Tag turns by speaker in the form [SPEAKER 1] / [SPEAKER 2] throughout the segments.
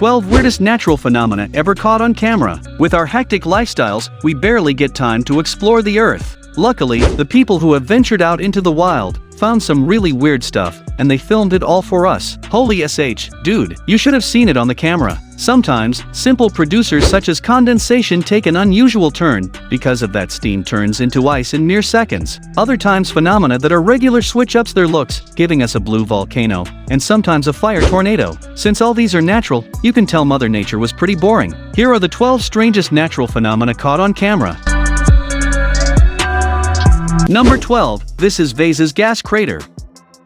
[SPEAKER 1] 12 weirdest natural phenomena ever caught on camera. With our hectic lifestyles, we barely get time to explore the Earth. Luckily, the people who have ventured out into the wild found some really weird stuff, and they filmed it all for us. Holy sh, dude, you should have seen it on the camera. Sometimes, simple producers such as condensation take an unusual turn, because of that steam turns into ice in mere seconds. Other times phenomena that are regular switch ups their looks, giving us a blue volcano, and sometimes a fire tornado. Since all these are natural, you can tell Mother Nature was pretty boring. Here are the 12 strangest natural phenomena caught on camera. Number 12. This is Vase's gas crater.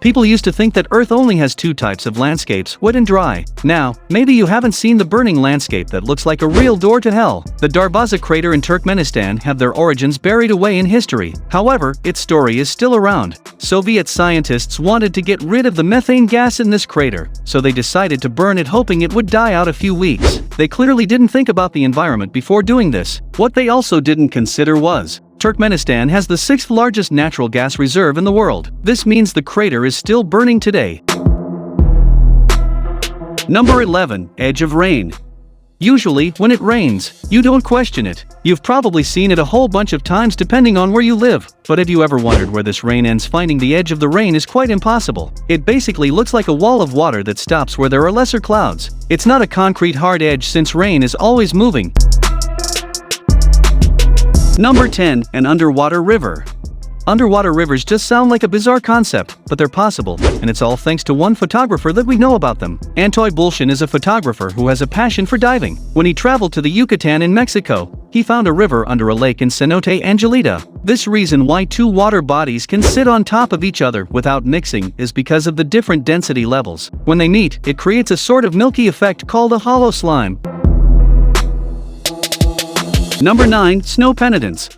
[SPEAKER 1] People used to think that Earth only has two types of landscapes, wet and dry. Now, maybe you haven't seen the burning landscape that looks like a real door to hell. The Darvaza crater in Turkmenistan have their origins buried away in history. However, its story is still around. Soviet scientists wanted to get rid of the methane gas in this crater, so they decided to burn it hoping it would die out a few weeks. They clearly didn't think about the environment before doing this. What they also didn't consider was Turkmenistan has the 6th largest natural gas reserve in the world. This means the crater is still burning today. Number 11. Edge of rain. Usually, when it rains, you don't question it. You've probably seen it a whole bunch of times depending on where you live. But have you ever wondered where this rain ends? Finding the edge of the rain is quite impossible. It basically looks like a wall of water that stops where there are lesser clouds. It's not a concrete hard edge since rain is always moving. Number 10. An underwater river. Underwater rivers just sound like a bizarre concept, but they're possible, and it's all thanks to one photographer that we know about them. Antoy Bulshin is a photographer who has a passion for diving. When he traveled to the Yucatan in Mexico, he found a river under a lake in Cenote Angelita. This reason why two water bodies can sit on top of each other without mixing is because of the different density levels. When they meet, it creates a sort of milky effect called a hollow slime. Number 9. Snow penitents.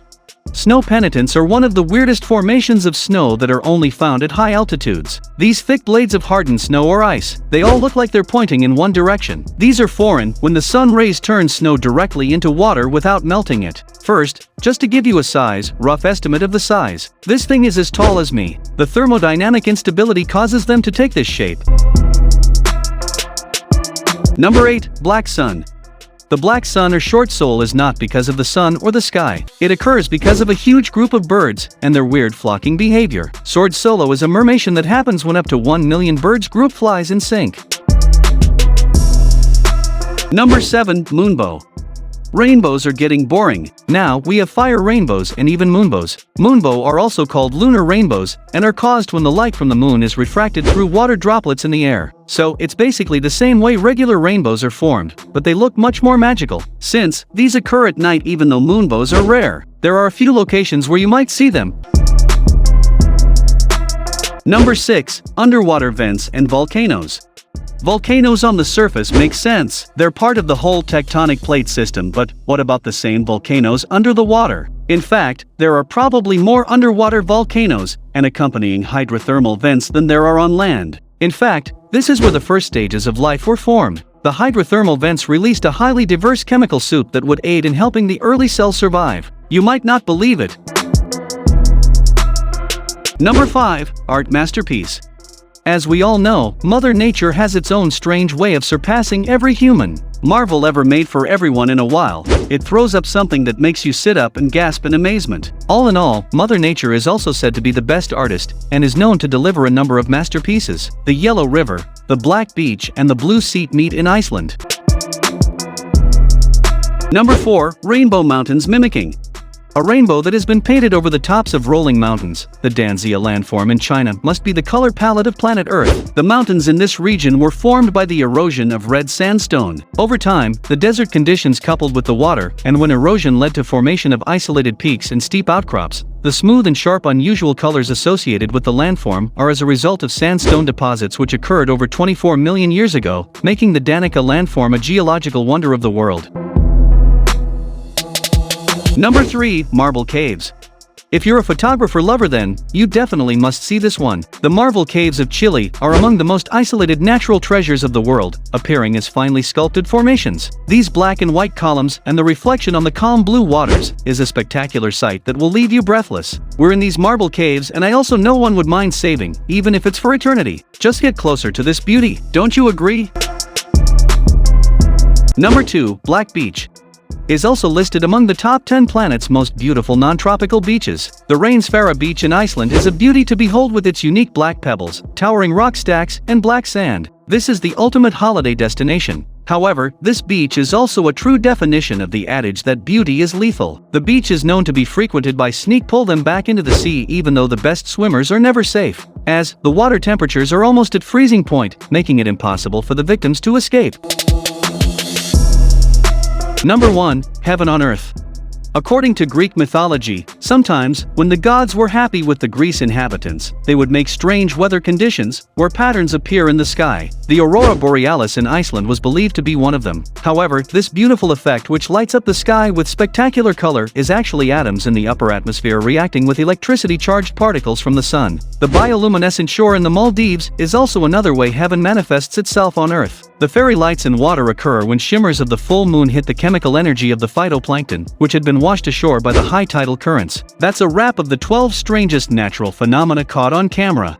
[SPEAKER 1] Snow penitents are one of the weirdest formations of snow that are only found at high altitudes. These thick blades of hardened snow or ice, they all look like they're pointing in one direction. These are formed when the sun rays turn snow directly into water without melting it. First, just to give you a rough estimate of the size, this thing is as tall as me. The thermodynamic instability causes them to take this shape. Number 8. Black sun. The black sun or short soul is not because of the sun or the sky. It occurs because of a huge group of birds and their weird flocking behavior. Sword solo is a murmation that happens when up to 1 million birds group flies in sync. Number 7. Moonbow. Rainbows are getting boring. Now, we have fire rainbows and even moonbows. Moonbow are also called lunar rainbows and are caused when the light from the moon is refracted through water droplets in the air. So, it's basically the same way regular rainbows are formed, but they look much more magical. Since these occur at night even though moonbows are rare, there are a few locations where you might see them. Number 6. Underwater vents and volcanoes. Volcanoes on the surface make sense. They're part of the whole tectonic plate system, but what about the same volcanoes under the water? In fact, there are probably more underwater volcanoes and accompanying hydrothermal vents than there are on land. In fact, this is where the first stages of life were formed. The hydrothermal vents released a highly diverse chemical soup that would aid in helping the early cells survive. You might not believe it. Number 5. Art masterpiece. As we all know, Mother Nature has its own strange way of surpassing every human marvel ever made for everyone in a while. It throws up something that makes you sit up and gasp in amazement. All in all, Mother Nature is also said to be the best artist and is known to deliver a number of masterpieces. The Yellow River, the Black Beach and the Blue Sea meet in Iceland. Number 4. Rainbow mountains mimicking. A rainbow that has been painted over the tops of rolling mountains. The Danzia landform in China must be the color palette of planet Earth. The mountains in this region were formed by the erosion of red sandstone. Over time, the desert conditions coupled with the water, and when erosion led to formation of isolated peaks and steep outcrops, the smooth and sharp unusual colors associated with the landform are as a result of sandstone deposits which occurred over 24 million years ago, making the Danica landform a geological wonder of the world. Number 3. Marble caves. If you're a photographer lover then, you definitely must see this one. The marble caves of Chile are among the most isolated natural treasures of the world, appearing as finely sculpted formations. These black and white columns and the reflection on the calm blue waters is a spectacular sight that will leave you breathless. We're in these marble caves and I also no one would mind saving, even if it's for eternity. Just get closer to this beauty, don't you agree? Number 2, Black Beach is also listed among the top 10 planet's most beautiful non-tropical beaches. The Reynsfjara beach in Iceland is a beauty to behold with its unique black pebbles, towering rock stacks, and black sand. This is the ultimate holiday destination. However, this beach is also a true definition of the adage that beauty is lethal. The beach is known to be frequented by sneak pull them back into the sea even though the best swimmers are never safe, as the water temperatures are almost at freezing point, making it impossible for the victims to escape. Number 1, Heaven on Earth. According to Greek mythology, sometimes, when the gods were happy with the Greece inhabitants, they would make strange weather conditions, where patterns appear in the sky. The aurora borealis in Iceland was believed to be one of them. However, this beautiful effect which lights up the sky with spectacular color is actually atoms in the upper atmosphere reacting with electricity-charged particles from the sun. The bioluminescent shore in the Maldives is also another way heaven manifests itself on Earth. The fairy lights in water occur when shimmers of the full moon hit the chemical energy of the phytoplankton, which had been washed ashore by the high tidal currents. That's a wrap of the 12 strangest natural phenomena caught on camera.